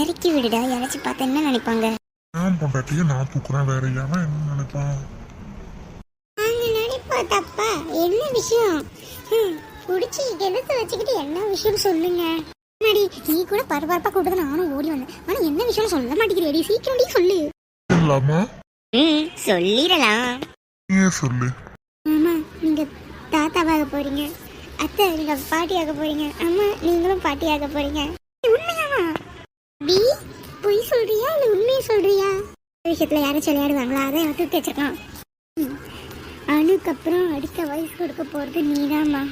இறக்கி விடுடா. யாராச்சும் பார்த்தா என்ன நினைப்பாங்க? நான் பொண்டாட்டியை நான் தூக்குறேன், வேற யாரும் என்ன நினைப்பான்? நாங்க நினைப்பா தப்பா? என்ன விஷயம்? பிடிச்சி கிணத்து வச்சுக்கிட்டு என்ன விஷயம் சொல்லுங்க. மாடி நீ கூட பரபரப்பா கூப்பிட்டு நானும் ஓடி வந்தேன். ஆனா என்ன விஷயம் சொல்ல மாட்டேங்கிறேடி. சீக்கிரம் சொல்லு. இல்லாமா சொல்லிடலாம். ஏன் சொல்லு. ஆமா, நீங்க தாத்தாவாக போறீங்க, அத்தை நீங்க பாட்டியாக போறீங்க, அம்மா நீங்களும் பாட்டியாக போறீங்க. உண்மையாவா? பி பொய் சொல்றியா இல்ல உண்மையை சொல்றியா? விஷயத்துல யாரும் விளையாடுவாங்களா? அதை தூக்கி வச்சிருக்கான். அதுக்கப்புறம் அடுத்த வயசு கொடுக்க போறது நீதாம்மா.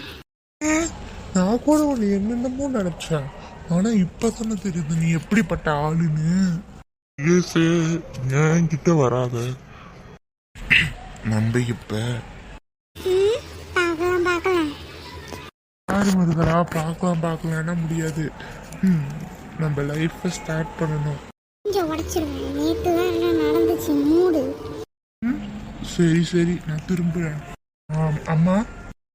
நான் கூட உன்னை என்னென்னமோ நினைச்சேன், ஆனா இப்பதானே தெரியுது நீ எப்படிப்பட்ட ஆளுன்னு. என்கிட்ட வராத நம்ம இப்ப பார்க்கலாம். யாரு மருதலா பார்க்கலாம்னா முடியாது. நம்ம லைஃப்பை ஸ்டார்ட் பண்ணணும். கொஞ்சம் உடைச்சிருவேன். நேற்று தான் என்ன நடந்துச்சு மூடு. சரி நான் திரும்புறேன். அம்மா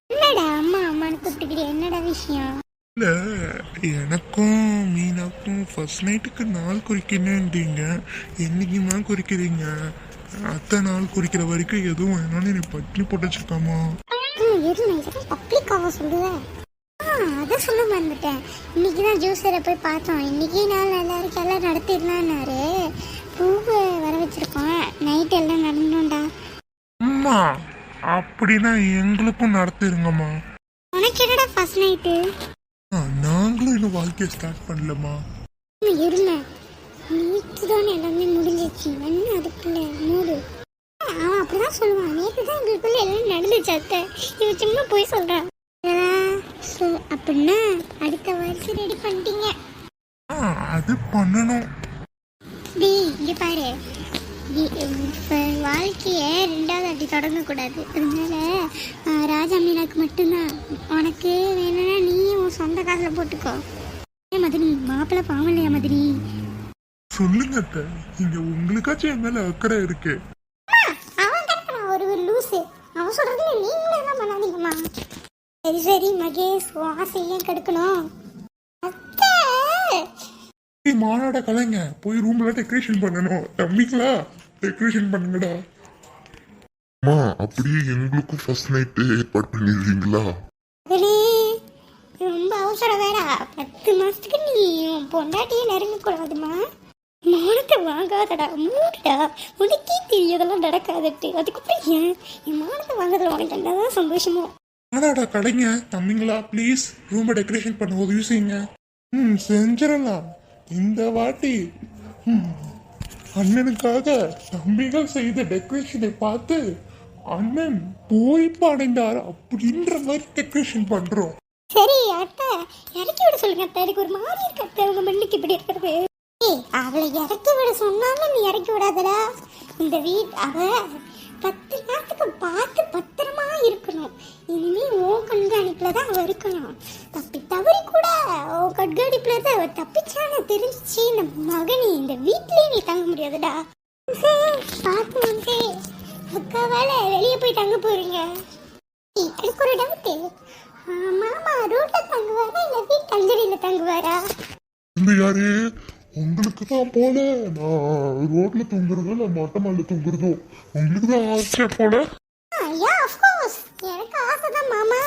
என்னடா அம்மா அம்மான்னு கூப்பிட்டுக்கிட்டு என்னடா விஷயம்? இல்ல, எனக்கும் மீனாக்கும் ஃபர்ஸ்ட் நைட்டுக்கு நாள் குறிக்கணுன்றீங்க, என்னைக்குமா குறிக்கிறீங்க? அத்தை நாள் குறிக்கிற வரைக்கும் எதுவும் வேணாலும் நீ பட்டினி போட்டு வச்சிருக்காமா? பப்ளிக்காக சொல்லுவேன். அதை சொல்ல மறந்துட்டேன். இன்னைக்கு தான் ஜூஸரை போய் பார்த்தோம். இன்னைக்கு நாள் நல்லா இருக்கு, எல்லாம் நடத்திடலான்னாரு. பூவை வர வச்சிருக்கோம். நைட் எல்லாம் நடந்தோம்டா. அம்மா அப்படின்னா எங்களுக்கும் நடத்திருங்கம்மா. உனக்கு என்னடா ஃபர்ஸ்ட் நைட்டு? நாங்களும் இன்னும் வாழ்க்கையை ஸ்டார்ட் பண்ணலம்மா. இருங்க, நேற்று தான் எல்லாமே முடிஞ்சிச்சு. என்ன அதுக்குள்ள மூடு. அவன் அப்படிதான் சொல்லுவான். நேற்று தான் எங்களுக்குள்ள எல்லாம் நடந்துச்சு அத்தை. இவன் சும்மா போய் சொல்றான். அப்படின்னா அடுத்த வருஷம் ரெடி பண்ணிட்டீங்க? அது பண்ணணும். இங்க பாரு, வாழ்க்கைய ரெண்டாவது அப்படி தொடங்கக்கூடாது. அதனால ராஜா மீனாக்கு மட்டும்தான். உனக்கு வேணும்னா நீ உன் சொந்த காசுல போட்டுக்கோ. மதுரி மாப்பிள்ள பாவம் இல்லையா மதுரி? சொல்லுங்க அத்தை, இங்க உங்களுக்காச்சும் என் மேல அக்கறை இருக்கு. அவன் ஒரு லூசு. அவன் சொல்றது நீங்களும் என்ன பண்ணாதீங்கம்மா. சரி மகேஷ், ஆசையும் கெடுக்கணும். மாநாட கலைங்க போய் ரூம்ல டெக்கரேஷன் பண்ணணும். தம்பிங்களா டெக்கரேஷன் பண்ணுங்கடா. அம்மா அப்படியே எங்களுக்கும் ஃபர்ஸ்ட் நைட் ஏற்பாடு பண்ணிடுறீங்களா? ரொம்ப அவசரம் வேடா. 10 மாசத்துக்கு நீ பொண்டாட்டியே நெருங்க கூடாதுமா. மானத்தை வாங்காதடா, மூடுடா. உனக்கே தெரியும் அதெல்லாம் நடக்காதட்டு. அதுக்கப்புறம் என் மானத்தை வாங்குறதுல உனக்கு என்னதான் சந்தோஷமோ? மாநாட கலைங்க தம்பிங்களா ப்ளீஸ் ரூமை டெக்கரேஷன் பண்ண உதவி செய்யுங்க. செஞ்சிடலாம். இந்த வாட்டி அண்ணனுக்காக தம்பிகள் செய்த டெக்கரேஷனை பார்த்து அண்ணன் போய்ப்பு அடைந்தார் அப்படின்ற மாதிரி டெக்கரேஷன் பண்றோம். சரி அத்தை, இறக்கி விட சொல்லுங்க அத்தை. எனக்கு ஒரு மாதிரி இருக்கு அத்தை, உங்க மண்ணுக்கு இப்படி இருக்கிறது. அவளை இறக்கி விட சொன்னாலும் நீ இறக்கி விடாதடா. இந்த அவ 10 நாட்டுக்கு பார்த்து பத்திரமா இருக்கணும். இனிமே ஓ கண்காணிப்புல தான் அவ இருக்கணும். தவறி கூட ஓ கண்காணிப்புல தான் அவ தப்பிச்சான்னு தெரிஞ்சிச்சு இந்த மகனே இந்த வீட்லயே நீ தங்க முடியாதுடா. பார்த்து வந்து அக்காவால வெளியே போய் தங்க போறீங்க. எனக்கு ஒரு டவுட்டு, மாமா ரோட்ல தங்குவாரா இல்ல வீட்டு அஞ்சலியில தங்குவாரா? இந்த யாரு உங்களுக்கு தான் போல. நான் ரோட்ல தூங்குறதோ இல்ல மொட்டை மாடில தூங்குறதோ உங்களுக்கு தான் ஆசை போல. எனக்கு ஆசைதான் மாமா.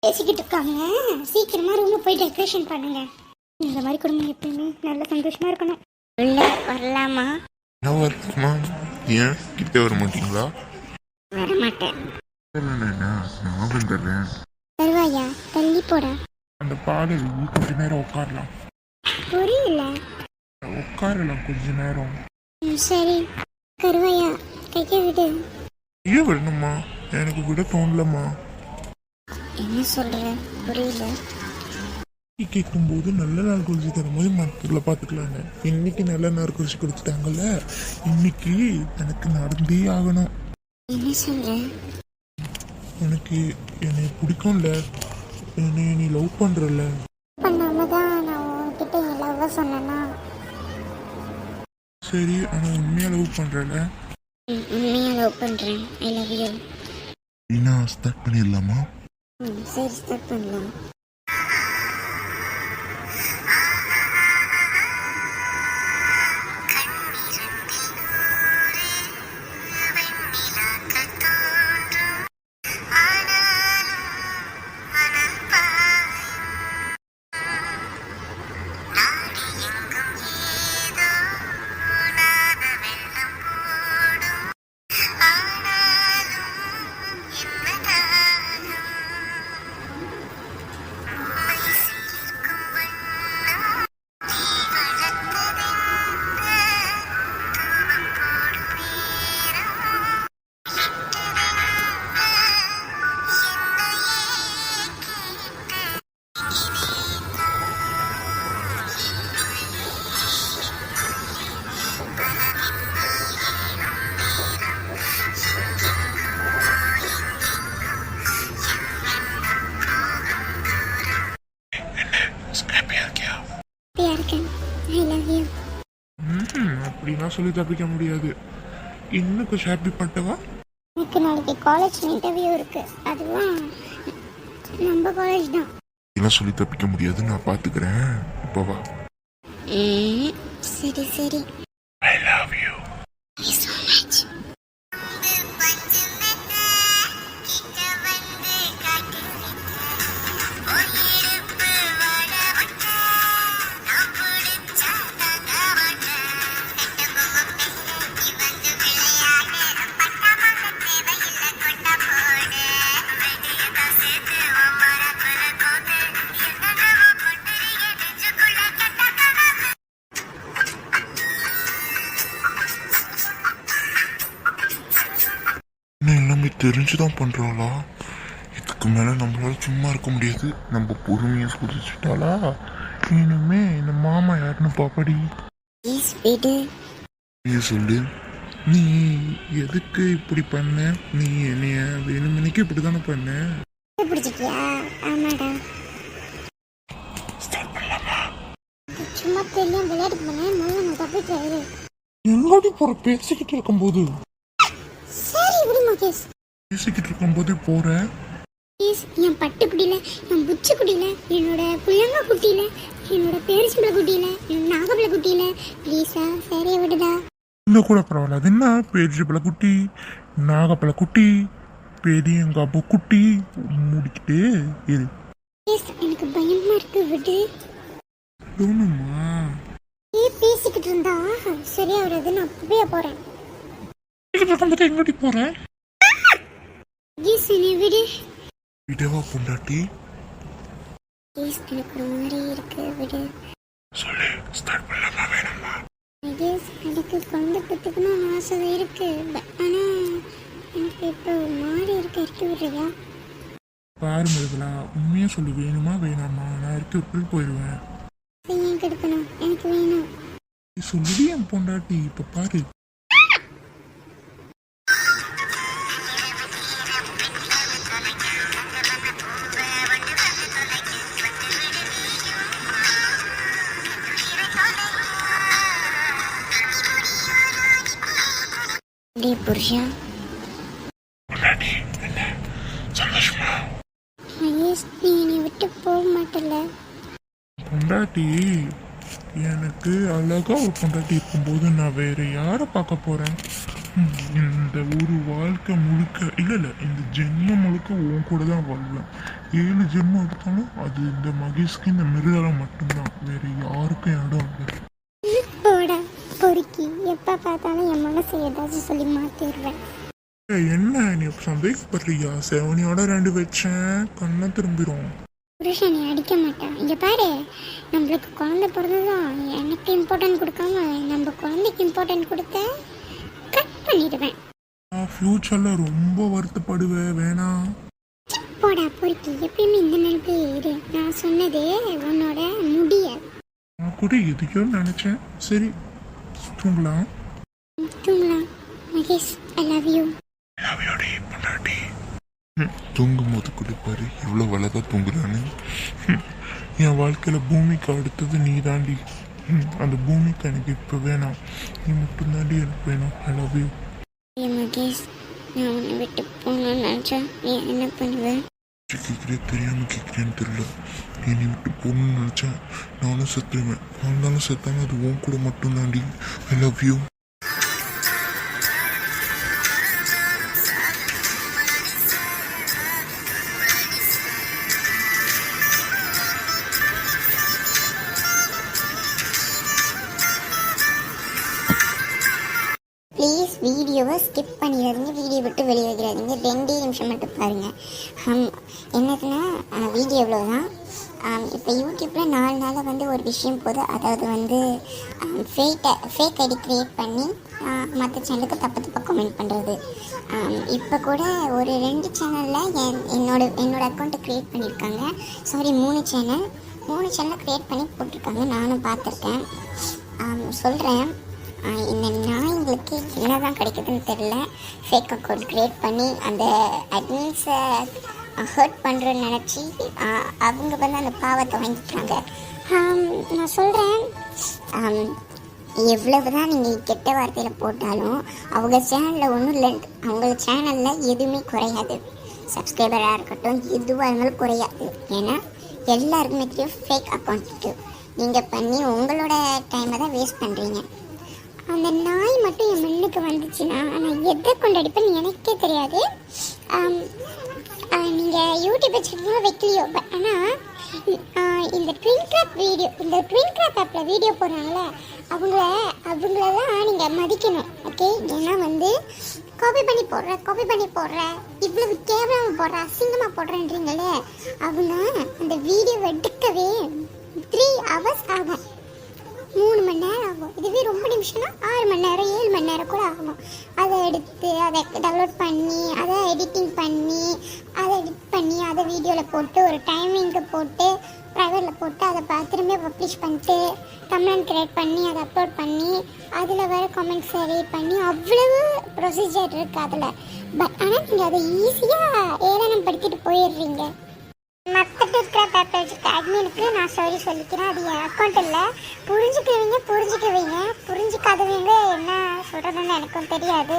பேசிக்கிட்டு இருக்காங்க. சீக்கிரமா ரூம்ல போய் டெக்கரேஷன் பண்ணுங்க. இந்த மாதிரி குடும்பம் எப்பயுமே நல்ல சந்தோஷமா இருக்கணும். உள்ள வரலாமா? வரலாமா? ஏன் கிட்ட வர மாட்டீங்களா? வரமாட்டேன். நான் வந்துடுறேன். தருவாயா? தள்ளி போட. அந்த பாடல் கொஞ்ச நேரம் உட்காரலாம். புரியல. உட்காரலாம் கொஞ்ச நேரம். சரி கருவாயா, கைக்க விடு. ஏன் விடணுமா? எனக்கு விட தோணலம்மா. என்ன சொல்ற? புரியல. கேட்கும்போது நல்ல நாள் குறிச்சு தரும்போது மற்றவர்களை பார்த்துக்கலாங்க. இன்னைக்கு நல்ல நாள் குறிச்சு கொடுத்துட்டாங்கல்ல, இன்னைக்கு எனக்கு நடந்தே ஆகணும். என்ன சொல்ற? எனக்கு என்னை பிடிக்கும்ல, என்னை நீ லவ் பண்றல. பண்ணாம தான் நான் உன்கிட்ட என் லவ் சொன்னேன்னா. சரி, ஆனா உண்மையா லவ் பண்றல? உண்மையா லவ் பண்றேன். ஐ லவ் யூ. நீனா ஸ்டார்ட் பண்ணிடலாமா? சரி ஸ்டார்ட் பண்ணலாம். இருக்கேன். ஐ லவ் யூ. அப்படின்னா சொல்லி தப்பிக்க முடியாது. இன்னும் கொஞ்சம் ஹாப்பி பண்ணிட்டவா? எனக்கு நாளைக்கு காலேஜ் இன்டர்வியூ இருக்கு. அதுவும் நம்ம காலேஜ் தான். இதெல்லாம் சொல்லி தப்பிக்க முடியாது, நான் பாத்துக்கிறேன். இப்போ வா. சரி சரி. ஐ லவ் யூ. so much. இன்னும் எல்லாமே தெரிஞ்சுதான் பண்றாளா? இதுக்கு மேல நம்மளால சும்மா இருக்க முடியாது. நம்ம பொறுமையா குதிச்சுட்டாளா? இனிமே இந்த மாமா யாருன்னு பாப்படி. ப்ளீஸ் விடு. நீ சொல்லு, நீ எதுக்கு இப்படி பண்ண? நீ என்னைய வேணுமணிக்கு இப்படிதானே பண்ண? பிடிச்சிட்டியா? ஆமாடா. சும்மா தெரியும் விளையாட்டு பண்ணேன். முதல்ல நான் தப்பிச்சாரு. எங்காடி போற? பேசிக்கிட்டு இருக்கும்போது சரி விடு மகேஷ். பேசிக்கிட்டு இருக்கும்போது போற. ப்ளீஸ், என் பட்டு குட்டியில, என் புச்சு குட்டியில, என்னோட புளியங்கா குட்டியில, என்னோட பேரிச்சம்பளை குட்டியில, என்னோட நாகப்பழ குட்டியில, ப்ளீஸா சரியா விடுடா. இன்னும் கூட பரவாயில்ல. அது என்ன பேரிச்சம்பழ குட்டி, நாகப்பழ குட்டி, பெரியங்காப்பு குட்டி முடிக்கிட்டே இரு. ப்ளீஸ், எனக்கு பயமா இருக்கு விடு. தோணுமா? பேசிக்கிட்டு இருந்தா சரியா வராது. நான் அப்பவே போறேன். எங்கடி போறேன்? ப்ளீஸ் என்னை விடு. விடவா பொண்டாட்டி? ப்ளீஸ், எனக்கு ஒரு மாதிரி இருக்கு விடு. சொல்லு, ஸ்டார்ட் பண்ணலாமா வேணாமா? ப்ளீஸ், எனக்கு குழந்தை பெற்றுக்கணும்னு ஆசை இருக்கு. ஆனா எனக்கு இப்போ ஒரு மாதிரி இருக்கு விடுறியா? பாரு மிருகலா, உண்மையா சொல்லு, வேணுமா வேணாமா? நான் இருக்க விட்டு போயிடுவேன். ஏன் கெடுக்கணும்? எனக்கு வேணும். சொல்லுடி என் பொண்டாட்டி. இப்ப பாரு, புருஷா. பொண்டாட்டி என்ன சந்தோஷமா? மகேஷ், நீ என்னை விட்டு போக மாட்டல. பொண்டாட்டி, எனக்கு அழகா ஒரு பொண்டாட்டி இருக்கும்போது நான் வேற யாரை பார்க்க போறேன்? இந்த ஒரு வாழ்க்கை முழுக்க இல்ல இந்த ஜென்மம் முழுக்க உன் கூட தான் வாழ்வேன். 7 ஜென்மம் எடுத்தாலும் அது இந்த மகேஷ்க்கு இந்த மிருகலை மட்டும்தான். வேற யாருக்கும் இடம் இல்லை. போடா பொறுக்கி. எப்போ பார்த்தாலும் என் மனசை ஏதாச்சும் சொல்லி மாற்றிடுவேன். என்ன நீ சந்தேகப்படுறியா? செவனியோட 2 வச்சேன், கண்ணை திரும்பிடும். புருஷன் நீ அடிக்க மாட்டான். இங்கே பாரு, நம்மளுக்கு குழந்தை பிறந்ததும் எனக்கு இம்பார்ட்டன்ட் கொடுக்காம நம்ம குழந்தைக்கு இம்பார்ட்டன்ட் கொடுத்த கட் பண்ணிடுவேன். ஃபியூச்சர்ல ரொம்ப வருத்தப்படுவேன். வேணாம். போடா பொறுக்கி. எப்பயுமே இந்த நினைப்பே இரு. நான் சொன்னது உன்னோட முடியாது. நான் கூட எதையோ நினைச்சேன். சரி, தூங்கலாம். தூங்கலாம். மகேஷ், ஐ லவ் யூ. தூங்கும் போது கூட பாரு எவ்வளோ அழகா தூங்குறான்னு. என் வாழ்க்கையில பூமிக்கு அடுத்தது நீ தாண்டி. அந்த பூமிக்கு எனக்கு இப்போ வேணாம், நீ மட்டும் தாண்டி எனக்கு வேணும். ஐ லவ் யூ. மகேஷ், நான் உன்னை விட்டு போகணும்னு நினச்சா நீ என்ன பண்ணுவேன்? கேட்குறேன், தெரியாம கேட்குறேன்னு தெரியல. நீ என்னை விட்டு போகணும்னு நினச்சா நானும் செத்துருவேன். வாழ்ந்தாலும் செத்தாலும் அது உன் கூட மட்டும் தாண்டி. ஐ லவ் யூ. ப்ளீஸ் வீடியோவை ஸ்கிப் பண்ணிடாதீங்க. வீடியோ விட்டு வெளியே வைக்கிறாதீங்க. 2 நிமிஷம் மட்டும் பாருங்கள். என்னதுன்னா வீடியோ இவ்வளோதான். இப்போ யூடியூப்பில் 4 நாளாக வந்து ஒரு விஷயம் போகுது. அதாவது வந்து ஃபேக் ஐடி க்ரியேட் பண்ணி மற்ற சேனலுக்கு தப்பு கமெண்ட் பண்ணுறது. இப்போ கூட ஒரு 2 சேனலில் என்னோட அக்கௌண்ட்டை க்ரியேட் பண்ணியிருக்காங்க. சாரி, 3 சேனல் க்ரியேட் பண்ணி போட்டிருக்காங்க. நானும் பார்த்துருக்கேன். சொல்கிறேன், இந்த நாய்ங்களுக்கு என்ன தான் கிடைக்குதுன்னு தெரில. ஃபேக் அக்கௌண்ட் க்ரியேட் பண்ணி அந்த அட்மின்ஸை ஹர்ட் பண்ணுறேன்னு நினச்சி அவங்க வந்து அந்த பாவத்தை வாங்கிக்கிறாங்க. நான் சொல்கிறேன், எவ்வளவுதான் நீங்கள் கெட்ட வார்த்தையில் போட்டாலும் அவங்க சேனலில் ஒன்றும் இல்லை, அவங்க சேனலில் எதுவுமே குறையாது. சப்ஸ்கிரைபராக இருக்கட்டும் எதுவாக இருந்தாலும் குறையாது. ஏன்னா எல்லாருக்குமே தெரியும் ஃபேக் அக்கௌண்ட்டு நீங்கள் பண்ணி உங்களோட டைமை தான் வேஸ்ட் பண்ணுறீங்க. அந்த நாய் மட்டும் என் மண்ணுக்கு வந்துச்சுன்னா நான் எதை கொண்டாடிப்பேன்னு எனக்கே தெரியாது. நீங்கள் யூடியூப் வச்சுருக்கீங்களோ வைக்கலையோ, பட் ஆனால் இந்த ட்வின் கிராப் ஆப்பில் வீடியோ போடுறாங்களே அவங்களெல்லாம் நீங்கள் மதிக்கணும். ஓகே, ஏன்னா வந்து காப்பி பண்ணி போடுற இவ்வளவு கேவலமாக போடுற அசிங்கமாக போடுறேன்றீங்களே, அவங்க அந்த வீடியோ எடுக்கவே 3 hours ஆகும், 3 மணி நேரம் ஆகும். இதுவே ரொம்ப நிமிஷம்னா 6 மணி நேரம் 7 மணி நேரம் கூட ஆகும். அதை எடுத்து அதை டவுன்லோட் பண்ணி அதை எடிட்டிங் பண்ணி அதை வீடியோவில் போட்டு ஒரு டைமிங்க்கு போட்டு ப்ரைவேட்டில் போட்டு அதை திரும்ப பப்ளிஷ் பண்ணிட்டு கமெண்ட் கிரியேட் பண்ணி அதை அப்லோட் பண்ணி அதில் வர கமெண்ட்ஸ் ரீட் பண்ணி அவ்வளவு ப்ரொசீஜர் இருக்குது அதில். பட் ஆனால் நீங்கள் அதை ஈஸியாக ஏளனம் படுத்திட்டு போயிடுறீங்க. மற்ற இருக்கிற பேப்பர் வச்சுருக்க அட்மினுக்கு நான் சாரி சொல்லிக்கிறேன். அது என் அக்கௌண்ட் இல்லை. புரிஞ்சுக்குவீங்க புரிஞ்சிக்காதவங்க என்ன சொல்கிறதுன்னு எனக்கும் தெரியாது.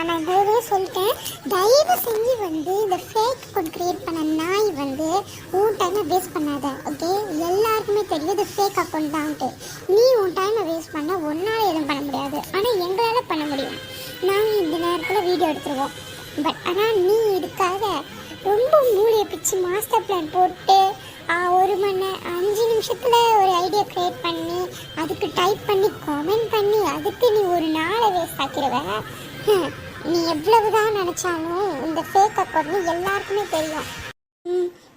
நான் இதுவே சொல்லிட்டேன், தயவு செஞ்சு வந்து இந்த ஃபேக் அக்கௌண்ட் க்ரியேட் பண்ண நாய் வந்து உன் டைமை வேஸ்ட் பண்ணாத. ஓகே, எல்லாருக்குமே தெரியும் இது ஃபேக் அக்கௌண்ட் தான்ட்டு. நீ உன் டைமை வேஸ்ட் பண்ண ஒன்றால் எதுவும் பண்ண முடியாது, ஆனால் எங்களால் பண்ண முடியும். நாங்கள் இந்த நேரத்தில் வீடியோ எடுத்துருவோம். பட் ஆனால் நீ இதுக்காக ரொம்ப மூளையை பிச்சு மாஸ்டர் பிளான் போட்டு 1 மணி நேரம் 5 நிமிஷத்தில் ஒரு ஐடியா க்ரியேட் பண்ணி அதுக்கு டைப் பண்ணி கமெண்ட் பண்ணி அதுக்கு நீ ஒரு நாளை வேஸ்ட் ஆக்கிடுவ. நீ எவ்வளவுதான் நினச்சாலும் இந்த ஃபேக் அக்கௌண்ட் எல்லாருக்குமே தெரியும்.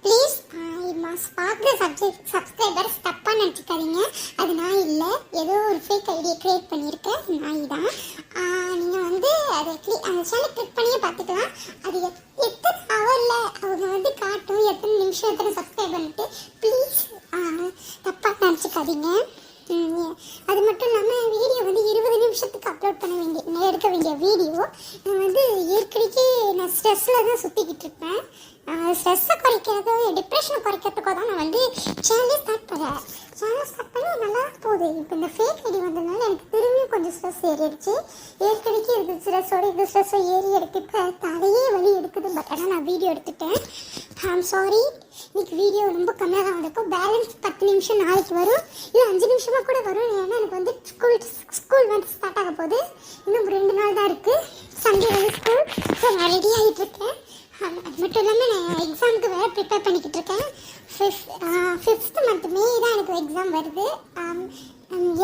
ப்ளீஸ் பார்க்குற சப்ஸ்கிரைபர்ஸ் தப்பாக நினச்சிக்காதீங்க. அது நான் இல்லை, ஏதோ ஒரு ஃபேக் ஐடியா க்ரியேட் பண்ணியிருக்கேன், நாய் தான். நீங்கள் வந்து அதை அந்த சேனல் கிளிக் பண்ணியே பார்த்துக்கலாம். அது எத்தனை ஹவரில் அவங்க வந்து காட்டும், எத்தனை நிமிஷம் எத்தனை சப்ஸ்கிரைப் பண்ணிட்டு. ப்ளீஸ் தப்பாக நினச்சிக்காதீங்க. அது மட்டும் இல்லாமல் வீடியோ வந்து 20 நிமிஷத்துக்கு அப்லோட் எடுக்க வேண்டிய வீடியோ நான் வந்து ஏற்கனவே நான் ஸ்ட்ரெஸ்ஸில் தான் சுற்றிக்கிட்டு இருப்பேன். ஸ்ட்ரெஸ்ஸை குறைக்கிறதோ டிப்ரெஷனை குறைக்கிறதுக்கோ தான் நான் வந்து சேனலே ஸ்டார்ட் பண்ணி நல்லா போகுது. இப்போ இந்த ஃபேக் ஐடி வந்ததுனால எனக்கு திரும்பியும் கொஞ்சம் ஸ்ட்ரெஸ் ஏறிடுச்சு. ஏற்கனவே இது ஸ்ட்ரெஸ்ஸோட இது ஸ்ட்ரெஸ்ஸோ ஏறி எடுத்து இப்போ தலையே வலி எடுக்குது. பட் ஆனால் நான் வீடியோ எடுத்துட்டேன். ஐம் சாரி, இன்னைக்கு வீடியோ ரொம்ப கம்மியாக தான் இருக்கும். பேலன்ஸ் 10 நிமிஷம் நாளைக்கு வரும், இல்லை 5 நிமிஷமாக கூட வரும். ஏன்னா எனக்கு வந்து ஸ்கூல் வந்து ஸ்டார்ட் ஆக போகுது. இன்னும் 2 நாள் தான் இருக்குது. சண்டே வந்து ஸ்கூல். ஸோ நான் ரெடி ஆகிட்டு இருக்கேன். அது மட்டும் இல்லாமல் நான் எக்ஸாமுக்கு வேறு ப்ரிப்பேர் பண்ணிக்கிட்டு இருக்கேன். 5th மந்த் மே தான் எனக்கு எக்ஸாம் வருது.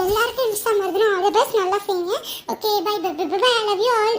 எல்லாருக்கும் எக்ஸாம் வருதுன்னா ஆல் தி பெஸ்ட், நல்லா செய்யுங்க. Okay, bye bye bye bye, I love you all.